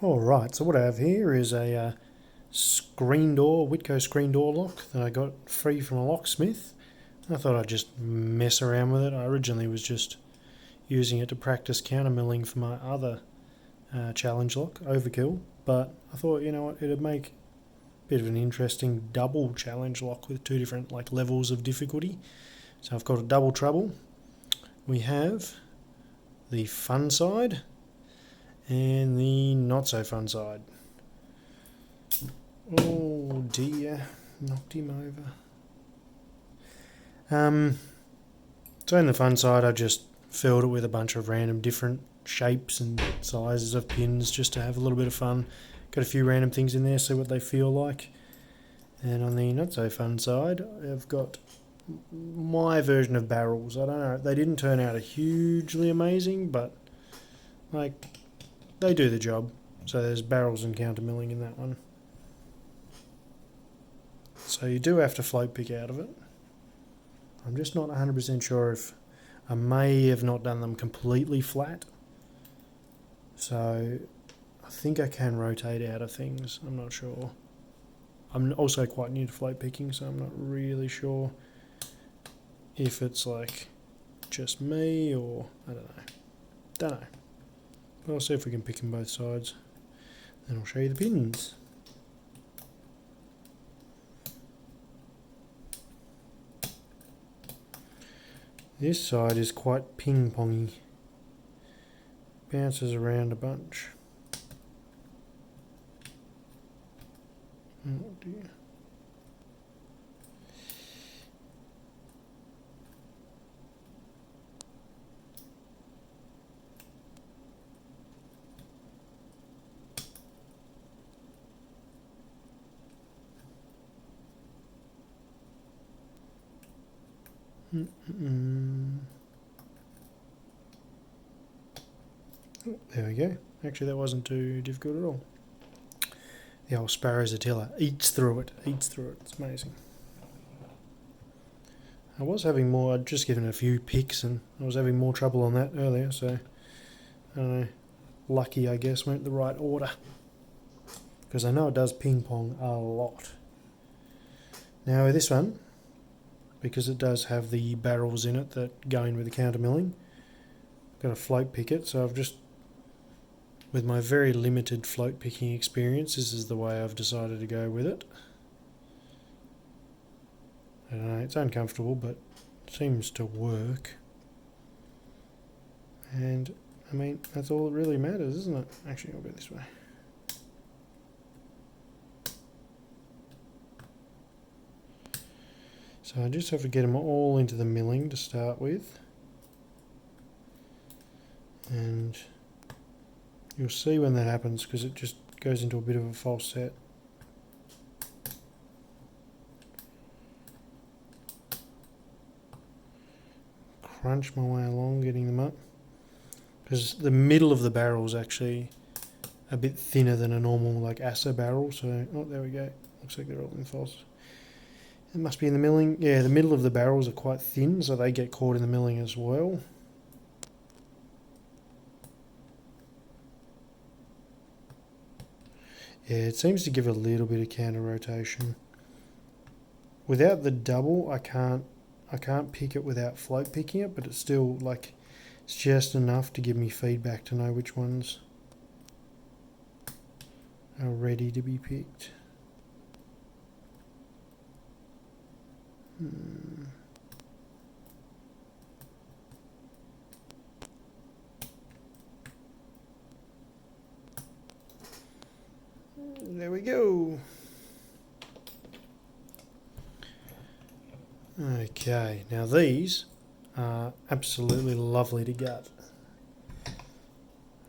Alright, so what I have here is a screen door, Whitco screen door lock that I got free from a locksmith. I thought I'd just mess around with it. I originally was just using it to practice countermilling for my other challenge lock, Overkill, but I thought, you know what, it'd make a bit of an interesting double challenge lock with two different like levels of difficulty. So I've got a double trouble. We have the fun side and the not so fun side. Oh dear, knocked him over. So in the fun side, I just filled it with a bunch of random different shapes and sizes of pins just to have a little bit of fun. Got a few random things in there, see what they feel like. And on the not so fun side, I've got my version of barrels. I don't know, they didn't turn out hugely amazing, but like they do the job. So there's barrels and countermilling in that one. So you do have to float pick out of it. I'm just not 100% sure if I may have not done them completely flat. So I think I can rotate out of things. I'm not sure. I'm also quite new to float picking, so I'm not really sure if it's like just me or I don't know. Don't know. But I'll see if we can pick them both sides. Then I'll show you the pins. This side is quite ping-pongy. Bounces around a bunch. Oh dear. Oh, there we go. Actually, that wasn't too difficult at all. The old Sparrow's Attila eats through it. It's amazing. I was having more. I'd just given it a few picks, and I was having more trouble on that earlier. So I don't know. Lucky, I guess, went the right order because I know it does ping pong a lot. Now with this one, because it does have the barrels in it that go in with the countermilling, I've got to float pick it. So I've just, with my very limited float picking experience, this is the way I've decided to go with it. I don't know, it's uncomfortable, but it seems to work. And I mean, that's all that really matters, isn't it? Actually, I'll go this way. So I just have to get them all into the milling to start with. And you'll see when that happens because it just goes into a bit of a false set. Crunch my way along getting them up. Because the middle of the barrel is actually a bit thinner than a normal like Assa barrel. So, oh, there we go. Looks like they're all in false. It must be in the milling. Yeah, the middle of the barrels are quite thin, so they get caught in the milling as well. Yeah, it seems to give a little bit of counter rotation. Without the double, I can't pick it without float picking it, but it's still like it's just enough to give me feedback to know which ones are ready to be picked. There we go. Okay, now these are absolutely lovely to gut.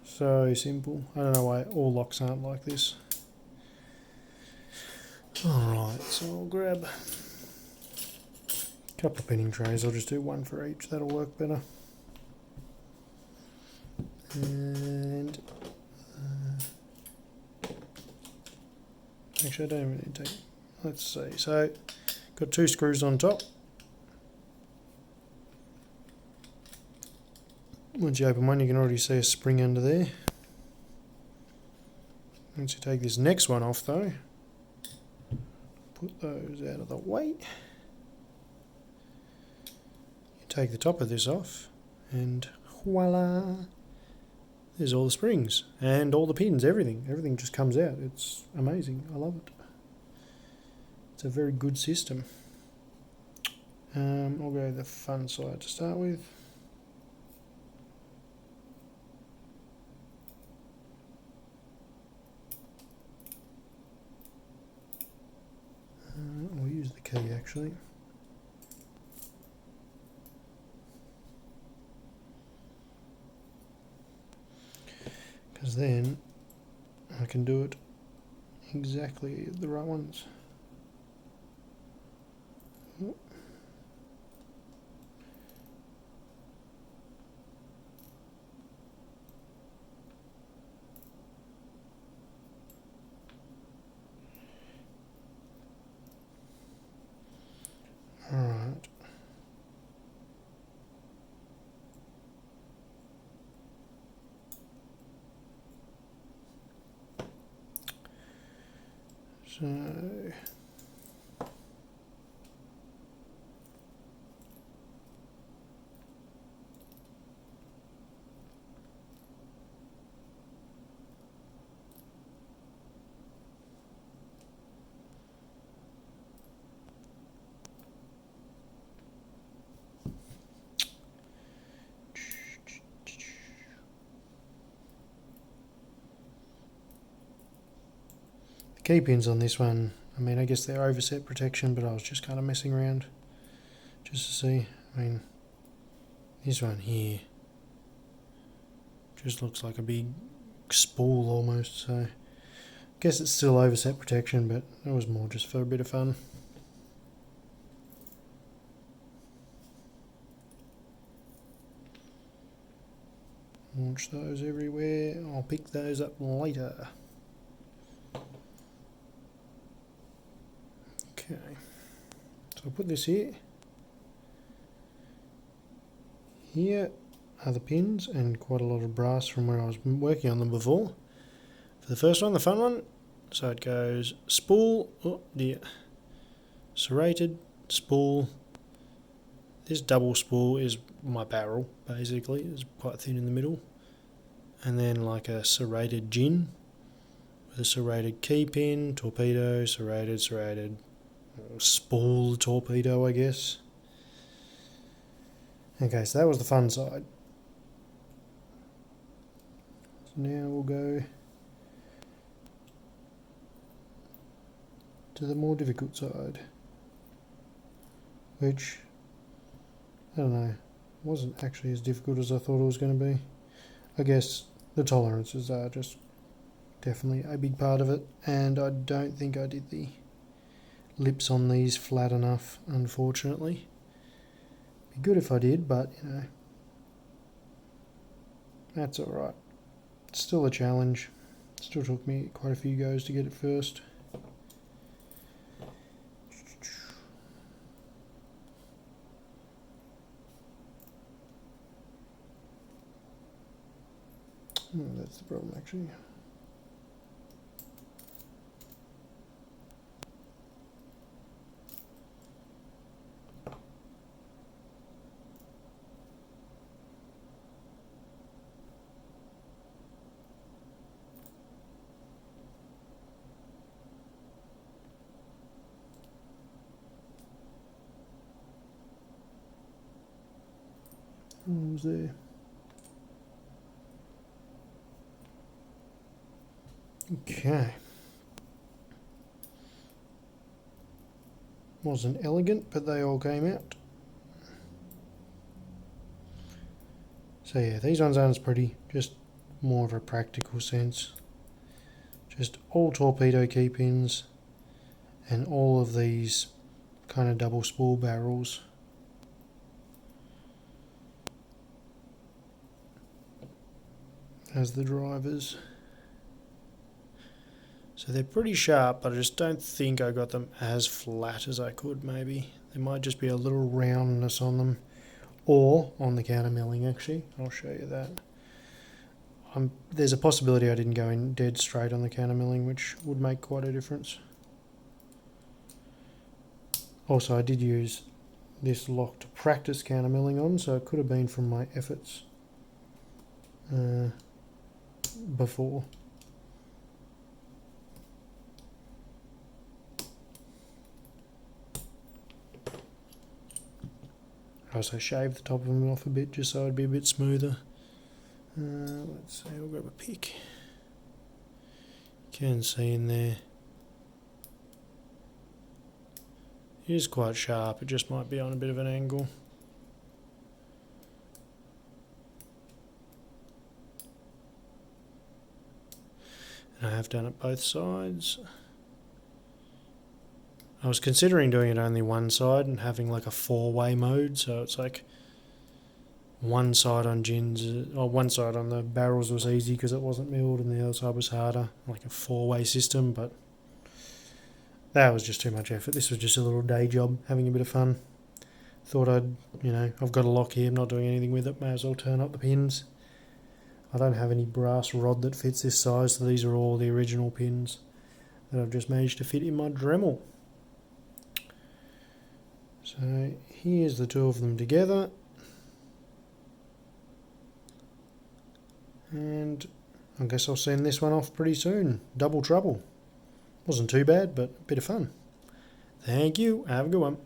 So simple. I don't know why all locks aren't like this. Alright, so I'll grab a couple of pinning trays. I'll just do one for each. That'll work better. And actually, I don't even need to take. Let's see. So, got 2 screws on top. Once you open one, you can already see a spring under there. Once you take this next one off though, put those out of the way. You take the top of this off and voila, there's all the springs and all the pins, everything just comes out. It's amazing, I love it. It's a very good system. I'll go the fun side to start with. I'll use the key actually. Because then I can do it exactly the right ones. Alright. So the key pins on this one, I mean, I guess they're overset protection, but I was just kind of messing around just to see. I mean, this one here just looks like a big spool almost, so I guess it's still overset protection, but it was more just for a bit of fun. Launch those everywhere. I'll pick those up later. Okay, so I'll put this here. Here are the pins and quite a lot of brass from where I was working on them before. For the first one, the fun one, so it goes spool, oh dear, serrated, spool. This double spool is my barrel, basically. It's quite thin in the middle. And then like a serrated gin with a serrated key pin, torpedo, serrated, spool torpedo, I guess. Okay, so that was the fun side. So now we'll go to the more difficult side, which, I don't know, wasn't actually as difficult as I thought it was going to be. I guess the tolerances are just definitely a big part of it, and I don't think I did the lips on these flat enough, unfortunately. Be good if I did, but you know, that's alright. It's still a challenge. Still took me quite a few goes to get it first. Oh, that's the problem actually. What was there? Okay. Wasn't elegant, but they all came out. So yeah, these ones aren't as pretty, just more of a practical sense. Just all torpedo key pins and all of these kind of double spool barrels. As the drivers. So they're pretty sharp, but I just don't think I got them as flat as I could maybe. There might just be a little roundness on them. Or on the countermilling actually, I'll show you that. there's a possibility I didn't go in dead straight on the countermilling, which would make quite a difference. Also, I did use this lock to practice countermilling on, so it could have been from my efforts before. I also shaved the top of them off a bit just so it'd be a bit smoother. Let's see, I'll grab a pick. You can see in there. It is quite sharp, it just might be on a bit of an angle. And I have done it both sides. I was considering doing it only one side and having like a 4-way mode, so it's like one side on gins, or one side on the barrels was easy because it wasn't milled and the other side was harder, like a 4-way system, but that was just too much effort. This was just a little day job, having a bit of fun. Thought I'd, I've got a lock here, I'm not doing anything with it, may as well turn up the pins. I don't have any brass rod that fits this size, so these are all the original pins that I've just managed to fit in my Dremel. So here's the two of them together, and I guess I'll send this one off pretty soon. Double trouble. Wasn't too bad, but a bit of fun. Thank you, have a good one.